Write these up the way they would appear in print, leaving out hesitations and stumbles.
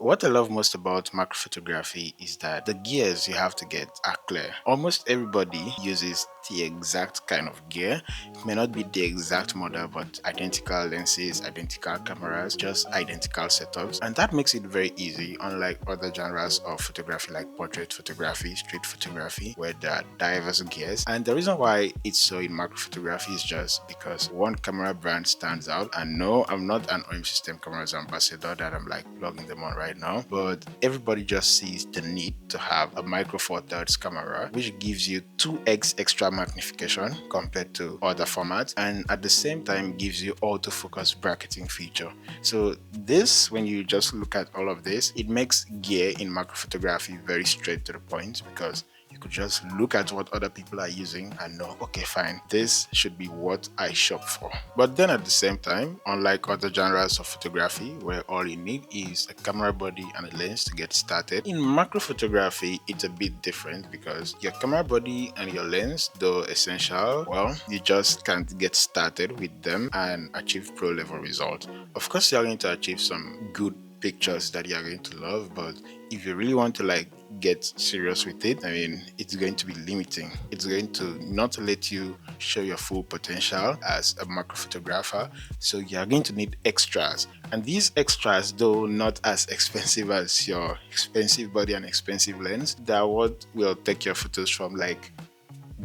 what I love most about macro photography is that the gears you have to get are clear. Almost everybody uses the exact kind of gear. It may not be the exact model, but identical lenses, identical cameras, just identical setups. And that makes it very easy, unlike other genres of photography like portrait photography, street photography, where there are diverse gears. And the reason why it's so in macro photography is just because one camera brand stands out. And no, I'm not an OM System Cameras ambassador that I'm like plugging them on right now, but everybody just sees the need to have a micro four thirds camera, which gives you 2x extra magnification compared to other formats, and at the same time gives you autofocus bracketing feature. So this, when you just look at all of this, it makes gear in macro photography very straight to the point, because you could just look at what other people are using and know, okay, fine, this should be what I shop for. But then at the same time, unlike other genres of photography where all you need is a camera body and a lens to get started, in macro photography, it's a bit different because your camera body and your lens, though essential, well, you just can't get started with them and achieve pro level results. Of course, you're going to achieve some good pictures that you're going to love, but if you really want to like get serious with it, I mean, it's going to be limiting. It's going to not let you show your full potential as a macro photographer. So you're going to need extras, and these extras, though not as expensive as your expensive body and expensive lens, they're what will take your photos from like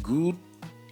good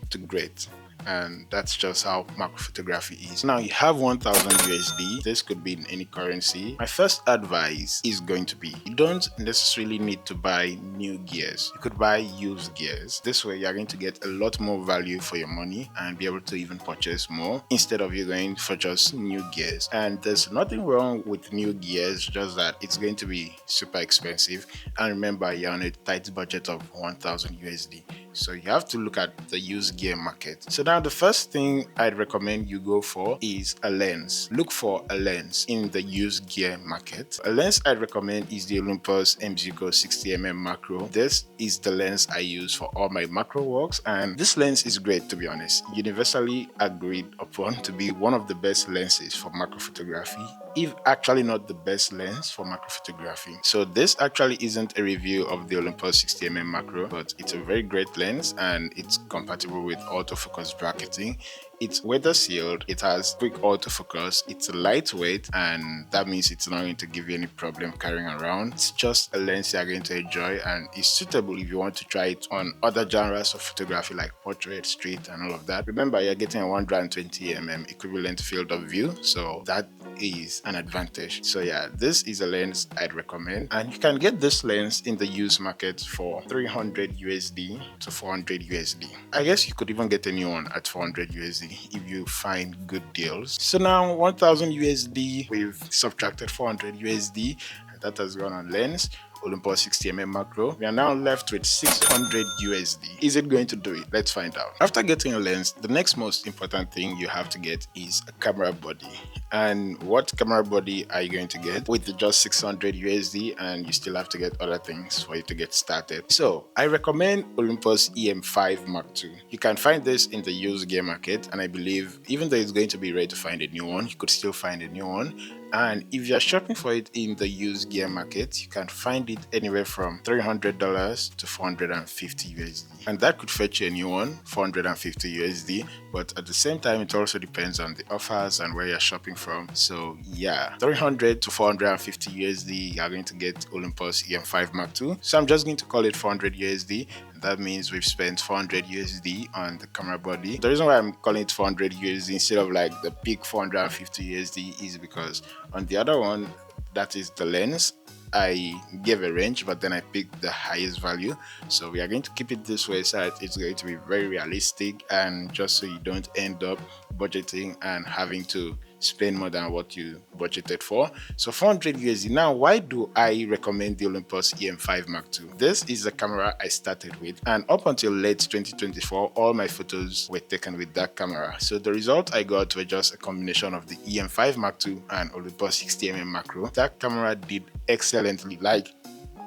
to great. And that's just how macro photography is. Now you have 1000 USD. This could be in any currency. My first advice is going to be, you don't necessarily need to buy new gears. You could buy used gears. This way you're going to get a lot more value for your money and be able to even purchase more instead of you going for just new gears. And there's nothing wrong with new gears, just that it's going to be super expensive. And remember, you're on a tight budget of 1000 USD. So you have to look at the used gear market. So now the first thing I'd recommend you go for is a lens. Look for a lens in the used gear market. A lens I'd recommend is the Olympus MZUCO 60mm macro. This is the lens I use for all my macro works, and this lens is great, to be honest. Universally agreed upon to be one of the best lenses for macro photography, if actually not the best lens for macro photography. So this actually isn't a review of the Olympus 60mm macro, but it's a very great lens and it's compatible with autofocus bracketing. It's weather sealed, it has quick autofocus, it's lightweight, and that means it's not going to give you any problem carrying around. It's just a lens you're going to enjoy, and it's suitable if you want to try it on other genres of photography like portrait, street, and all of that. Remember, you're getting a 120mm equivalent field of view, so that is an advantage. So yeah, this is a lens I'd recommend, and you can get this lens in the used market for 300 USD to 400 USD. I guess you could even get a new one at 400 USD if you find good deals. So now 1000 USD, we've subtracted 400 USD, and that has gone on lens, Olympus 60mm macro. We are now left with 600 USD. Is it going to do it? Let's find out. After getting a lens, the next most important thing you have to get is a camera body. And what camera body are you going to get with just 600 USD, and you still have to get other things for you to get started? So I recommend Olympus EM5 Mark II. You can find this in the used gear market, and I believe even though it's going to be rare to find a new one, you could still find a new one. And if you're shopping for it in the used gear market, you can find it anywhere from $300 to 450 USD. And that could fetch you a new one, 450 USD. But at the same time, it also depends on the offers and where you're shopping from. So yeah, 300 to 450 USD, you're going to get Olympus EM5 Mark II. So I'm just going to call it 400 USD. That means we've spent 400 USD on the camera body. The reason why I'm calling it 400 USD instead of like the peak 450 USD is because on the other one, that is the lens, I gave a range, but then I picked the highest value. So we are going to keep it this way so that it's going to be very realistic, and just so you don't end up budgeting and having to spend more than what you budgeted for. So 400 USD. Now, why do I recommend the Olympus EM5 Mark II? This is the camera I started with, and up until late 2024, all my photos were taken with that camera. So the result I got were just a combination of the EM5 Mark II and Olympus 60mm macro. That camera did excellently, like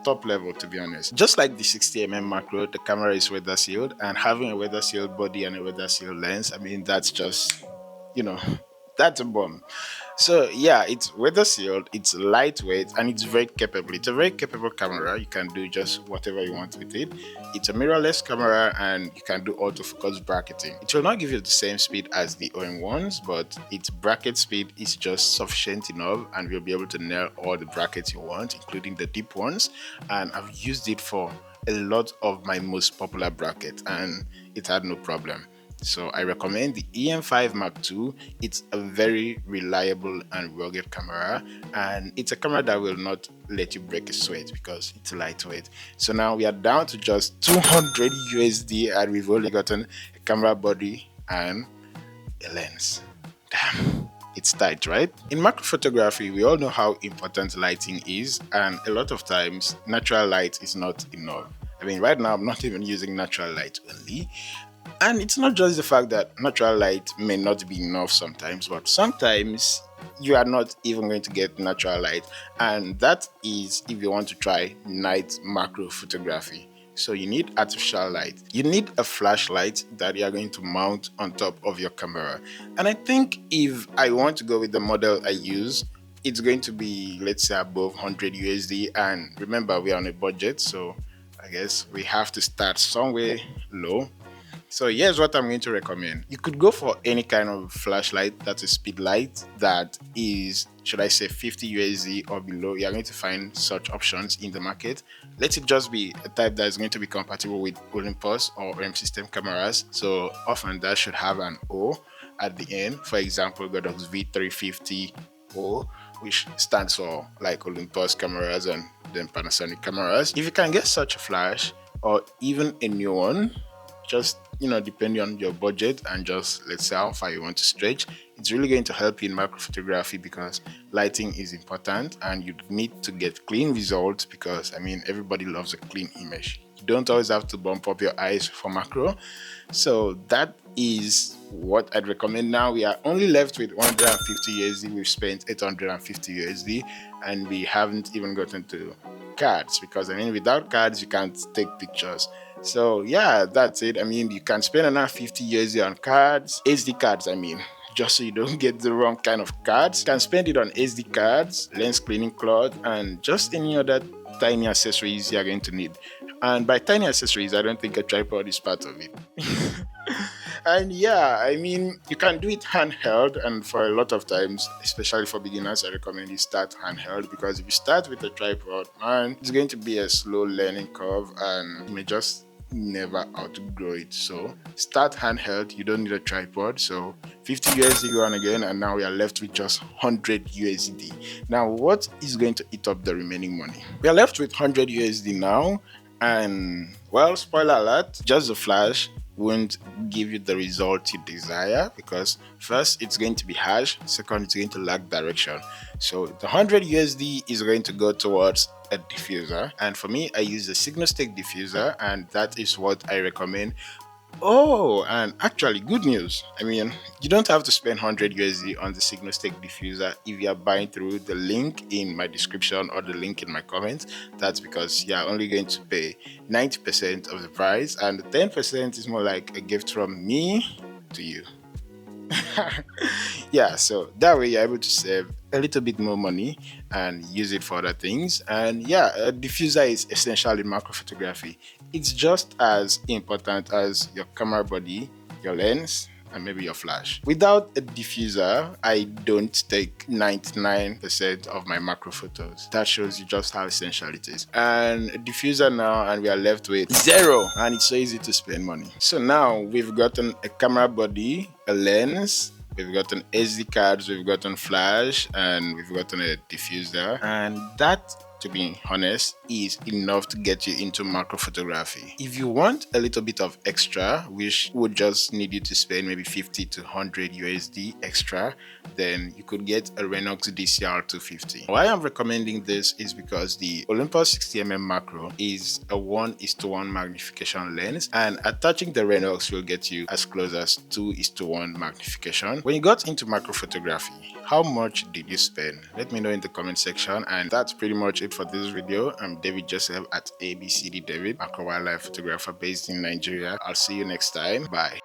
top level, to be honest. Just like the 60mm macro, the camera is weather sealed, and having a weather sealed body and a weather sealed lens, I mean, that's just, you know, That's a bomb. So yeah, it's weather sealed, it's lightweight, and it's very capable. It's a very capable camera. You can do just whatever you want with it. It's a mirrorless camera, and you can do autofocus bracketing. It will not give you the same speed as the OM1s, but its bracket speed is just sufficient enough, and you'll be able to nail all the brackets you want, including the deep ones. And I've used it for a lot of my most popular brackets, and it had no problem. So I recommend the EM5 Mark II. It's a very reliable and rugged camera, and it's a camera that will not let you break a sweat because it's lightweight. So now we are down to just 200 USD, and we've only gotten a camera body and a lens. Damn. It's tight, right? In macro photography, we all know how important lighting is, and a lot of times natural light is not enough. I mean, right now I'm not even using natural light only. And it's not just the fact that natural light may not be enough sometimes, but sometimes you are not even going to get natural light. And that is if you want to try night macro photography. So you need artificial light. You need a flashlight that you are going to mount on top of your camera. And I think if I want to go with the model I use, it's going to be, let's say, above 100 USD. And remember, we are on a budget, so I guess we have to start somewhere low. So here's what I'm going to recommend. You could go for any kind of flashlight that's a speed light that is, should I say, 50 USD or below. You're going to find such options in the market. Let it just be a type that is going to be compatible with Olympus or M system cameras. So often that should have an O at the end. For example, Godox V350 O, which stands for like Olympus cameras and then Panasonic cameras. If you can get such a flash or even a new one, just depending on your budget and just let's say how far you want to stretch, it's really going to help you in macro photography because lighting is important and you need to get clean results because I mean everybody loves a clean image. You don't always have to bump up your eyes for macro. So that is what I'd recommend. Now we are only left with 150 USD. We've spent 850 USD and we haven't even gotten to cards because I mean without cards you can't take pictures. So yeah, that's it. I mean, you can spend another 50 USD on cards, SD cards, I mean, just so you don't get the wrong kind of cards. You can spend it on SD cards, lens cleaning cloth, and just any other tiny accessories you're going to need. And by tiny accessories, I don't think a tripod is part of it. And yeah, I mean, you can do it handheld, and for a lot of times, especially for beginners, I recommend you start handheld because if you start with a tripod, man, it's going to be a slow learning curve and you may just never outgrow it. So start handheld, you don't need a tripod. So 50 USD gone again, and now we are left with just 100 USD. Now, what is going to eat up the remaining money? We are left with 100 USD now, and well, spoiler alert, just the flash won't give you the result you desire because first it's going to be harsh, second it's going to lack direction. So the 100 USD is going to go towards a diffuser, and for me I use a SignoStick diffuser and that is what I recommend. Oh, and actually, good news. I mean, you don't have to spend 100 USD on the SignoStick diffuser if you are buying through the link in my description or the link in my comments. That's because you are only going to pay 90% of the price, and the 10% is more like a gift from me to you. Yeah, so that way you're able to save a little bit more money and use it for other things. And yeah, a diffuser is essential in macro photography. It's just as important as your camera body, your lens, and maybe your flash. Without a diffuser, I don't take 99% of my macro photos. That shows you just how essential it is. And a diffuser now, and we are left with zero. And it's so easy to spend money. So now we've gotten a camera body, a lens, we've gotten SD cards, we've gotten flash, and we've gotten a diffuser. And that, to be honest, is enough to get you into macro photography. If you want a little bit of extra, which would just need you to spend maybe 50 to 100 USD extra, then you could get a Renox DCR 250. Why I'm recommending this is because the Olympus 60mm macro is a 1:1 magnification lens, and attaching the Renox will get you as close as 2:1 magnification. When you got into macro photography, how much did you spend? Let me know in the comment section. And that's pretty much it for this video. I'm David Joseph at ABCD David, macro wildlife photographer based in Nigeria. I'll see you next time. Bye.